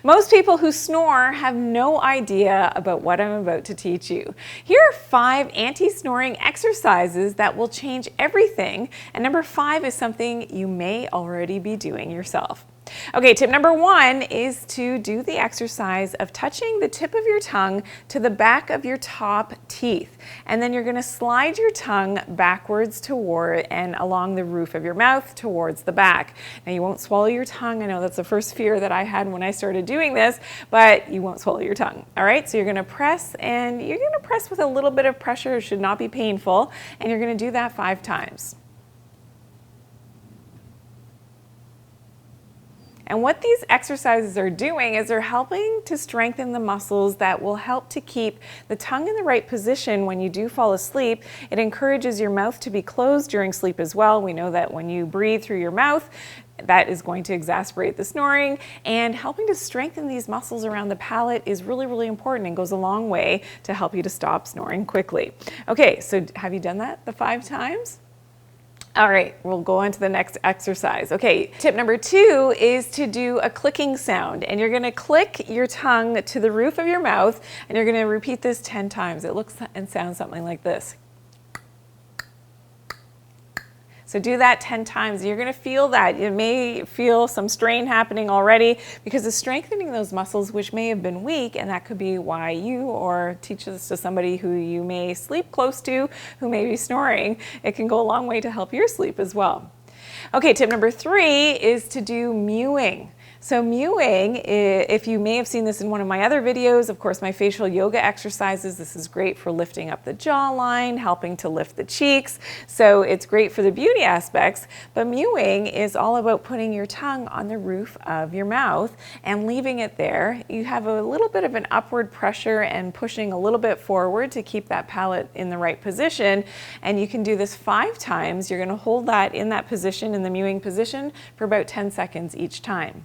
Most people who snore have no idea about what I'm about to teach you. Here are 5 anti-snoring exercises that will change everything, and number 5 is something you may already be doing yourself. Okay, tip number 1 is to do the exercise of touching the tip of your tongue to the back of your top teeth. And then you're going to slide your tongue backwards toward and along the roof of your mouth towards the back. Now you won't swallow your tongue. I know that's the first fear that I had when I started doing this, but you won't swallow your tongue. All right, so you're going to press, and you're going to press with a little bit of pressure. It should not be painful. And you're going to do that 5 times. And what these exercises are doing is they're helping to strengthen the muscles that will help to keep the tongue in the right position when you do fall asleep. It encourages your mouth to be closed during sleep as well. We know that when you breathe through your mouth, that is going to exacerbate the snoring, and helping to strengthen these muscles around the palate is really, really important and goes a long way to help you to stop snoring quickly. Okay, so have you done that the 5 times? All right, we'll go on to the next exercise. Okay, tip number 2 is to do a clicking sound, and you're gonna click your tongue to the roof of your mouth, and you're gonna repeat this 10 times. It looks and sounds something like this. So do that 10 times. You're going to feel that. You may feel some strain happening already because it's strengthening those muscles which may have been weak, and that could be why you, or teach this to somebody who you may sleep close to who may be snoring. It can go a long way to help your sleep as well. Okay, tip number 3 is to do mewing. So mewing, if you may have seen this in one of my other videos, of course, my facial yoga exercises, this is great for lifting up the jawline, helping to lift the cheeks. So it's great for the beauty aspects, but mewing is all about putting your tongue on the roof of your mouth and leaving it there. You have a little bit of an upward pressure and pushing a little bit forward to keep that palate in the right position. And you can do this 5 times. You're gonna hold that in that position, in the mewing position, for about 10 seconds each time.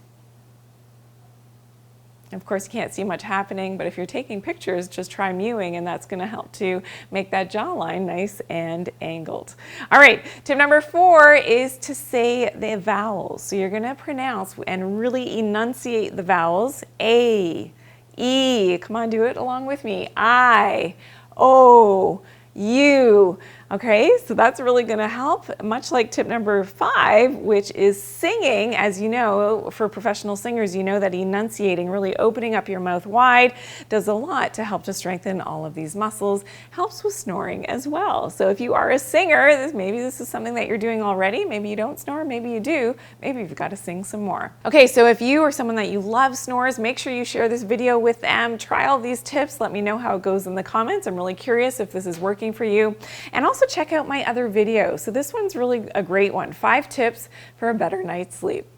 Of course, you can't see much happening, but if you're taking pictures, just try mewing, and that's going to help to make that jawline nice and angled. All right, tip number 4 is to say the vowels. So you're going to pronounce and really enunciate the vowels. A, E, come on, do it along with me. I, O, U. Okay, so that's really going to help, much like tip number 5, which is singing. As you know, for professional singers, you know that enunciating, really opening up your mouth wide, does a lot to help to strengthen all of these muscles, helps with snoring as well. So if you are a singer, maybe this is something that you're doing already. Maybe you don't snore, maybe you do. Maybe you've got to sing some more. Okay, so if you or someone that you love snores, make sure you share this video with them. Try all these tips. Let me know how it goes in the comments. I'm really curious if this is working for you. And also check out my other videos. So this one's really a great one. 5 tips for a better night's sleep.